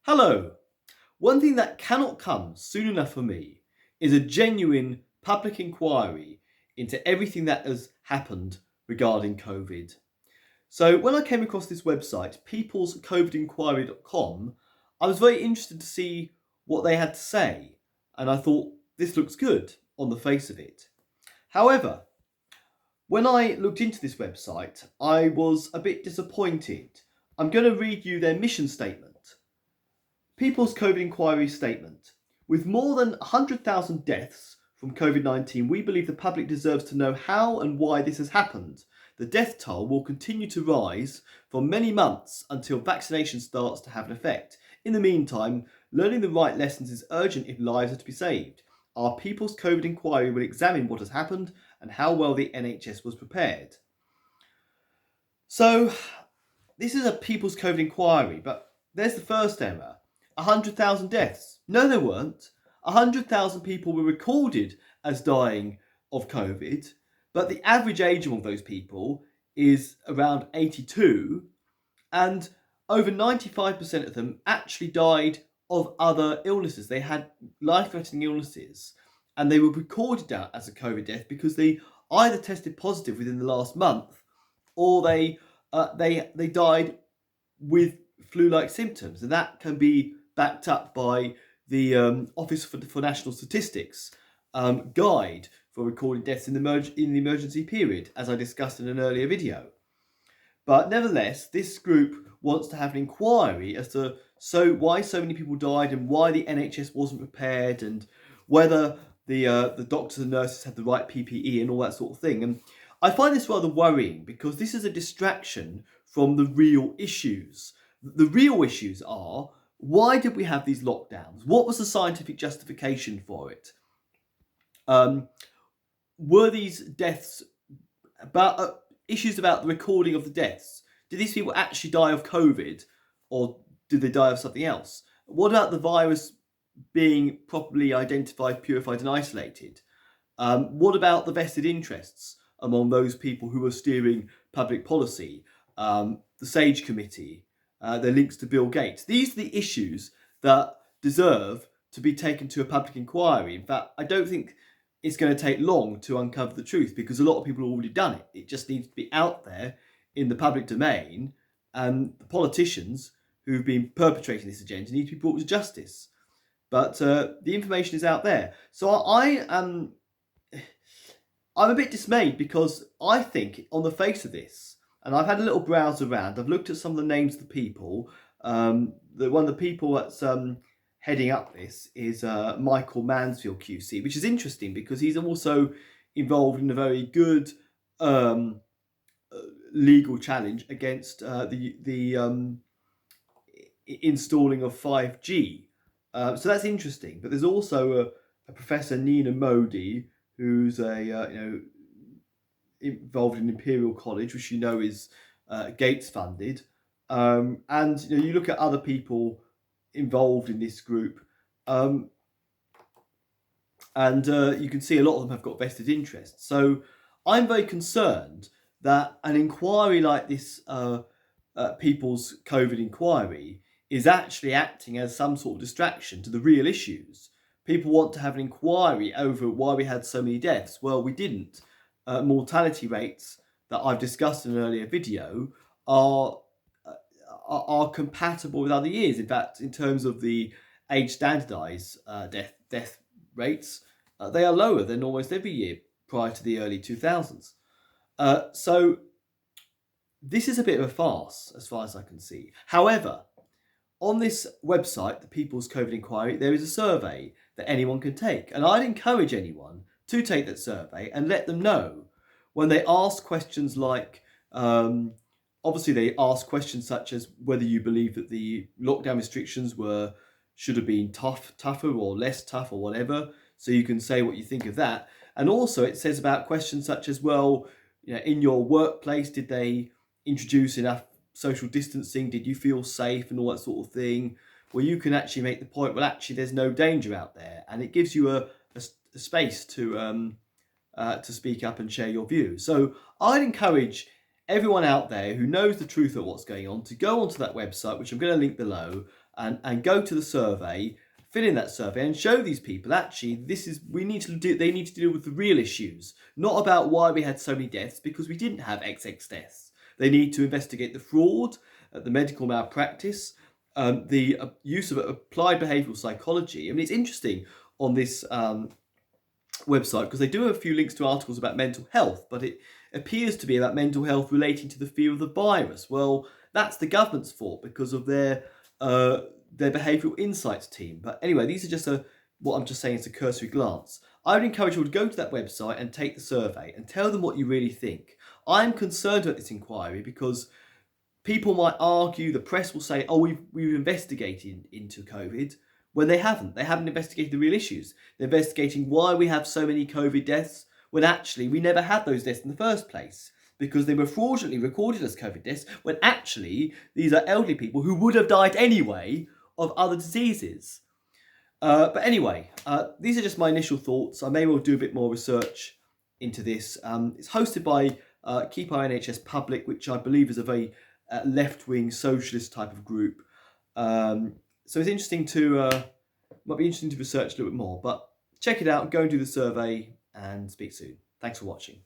Hello. One thing that cannot come soon enough for me is a genuine public inquiry into everything that has happened regarding COVID. So when I came across this website, peoplescovidinquiry.com, I was very interested to see what they had to say, and I thought this looks good on the face of it. However, when I looked into this website, I was a bit disappointed. I'm going to read you their mission statement. People's COVID Inquiry statement. With more than 100,000 deaths from COVID-19, we believe the public deserves to know how and why this has happened. The death toll will continue to rise for many months until vaccination starts to have an effect. In the meantime, learning the right lessons is urgent if lives are to be saved. Our People's COVID Inquiry will examine what has happened and how well the NHS was prepared. So, this is a People's COVID Inquiry, but there's the first error. 100,000 deaths. No, there weren't. 100,000 people were recorded as dying of COVID, but the average age among those people is around 82, and over 95% of them actually died of other illnesses. They had life-threatening illnesses, and they were recorded out as a COVID death because they either tested positive within the last month, or they died with flu-like symptoms, and that can be backed up by the Office for National Statistics guide for recording deaths in the emergency period, as I discussed in an earlier video. But nevertheless, this group wants to have an inquiry as to why so many people died and why the NHS wasn't prepared and whether the doctors and nurses had the right PPE and all that sort of thing. And I find this rather worrying because this is a distraction from the real issues. The real issues are, why did we have these lockdowns? What was the scientific justification for it? Were these deaths about issues about the recording of the deaths? Did these people actually die of COVID, or did they die of something else? What about the virus being properly identified, purified, and isolated? What about the vested interests among those people who are steering public policy? The SAGE Committee, their links to Bill Gates. These are the issues that deserve to be taken to a public inquiry. In fact, I don't think it's going to take long to uncover the truth because a lot of people have already done it. It just needs to be out there in the public domain, and the politicians who've been perpetrating this agenda need to be brought to justice. But the information is out there. So I'm a bit dismayed because I think on the face of this, and I've had a little browse around, I've looked at some of the names of the people. One of the people that's heading up this is Michael Mansfield QC, which is interesting because he's also involved in a very good legal challenge against the installing of 5G. So that's interesting. But there's also a Professor Nina Modi, who's involved in Imperial College, which is Gates funded. And you look at other people involved in this group, and you can see a lot of them have got vested interests. So I'm very concerned that an inquiry like this, People's COVID Inquiry, is actually acting as some sort of distraction to the real issues. People want to have an inquiry over why we had so many deaths. Well, we didn't. Mortality rates that I've discussed in an earlier video are compatible with other years. In fact, in terms of the age standardised death rates, they are lower than almost every year prior to the early 2000s. So this is a bit of a farce as far as I can see. However, on this website, the People's COVID Inquiry, there is a survey that anyone can take. And I'd encourage anyone to take that survey and let them know when they ask questions like, obviously they ask questions such as whether you believe that the lockdown restrictions should have been tougher or less tough or whatever. So you can say what you think of that. And also it says about questions such as, well, in your workplace, did they introduce enough social distancing? Did you feel safe and all that sort of thing? Well, you can actually make the point, well, actually, there's no danger out there. And it gives you a space to speak up and share your views. So I'd encourage everyone out there who knows the truth of what's going on to go onto that website, which I'm going to link below, and go to the survey, fill in that survey, and show these people actually they need to deal with the real issues, not about why we had so many deaths, because we didn't have XX deaths. They need to investigate the fraud, the medical malpractice, the use of applied behavioural psychology. I mean, it's interesting on this website because they do have a few links to articles about mental health, but it appears to be about mental health relating to the fear of the virus. Well, that's the government's fault because of their behavioural insights team. But anyway, these are just what I'm just saying is a cursory glance. I would encourage you to go to that website and take the survey and tell them what you really think. I'm concerned about this inquiry because people might argue, the press will say, oh, we've investigated into COVID, when they haven't. They haven't investigated the real issues. They're investigating why we have so many COVID deaths when actually we never had those deaths in the first place, because they were fraudulently recorded as COVID deaths when actually these are elderly people who would have died anyway of other diseases. But anyway, these are just my initial thoughts. I may well do a bit more research into this. It's hosted by Keep Our NHS Public, which I believe is a very left-wing socialist type of group. So it's interesting might be interesting to research a little bit more. But check it out, go and do the survey, and speak soon. Thanks for watching.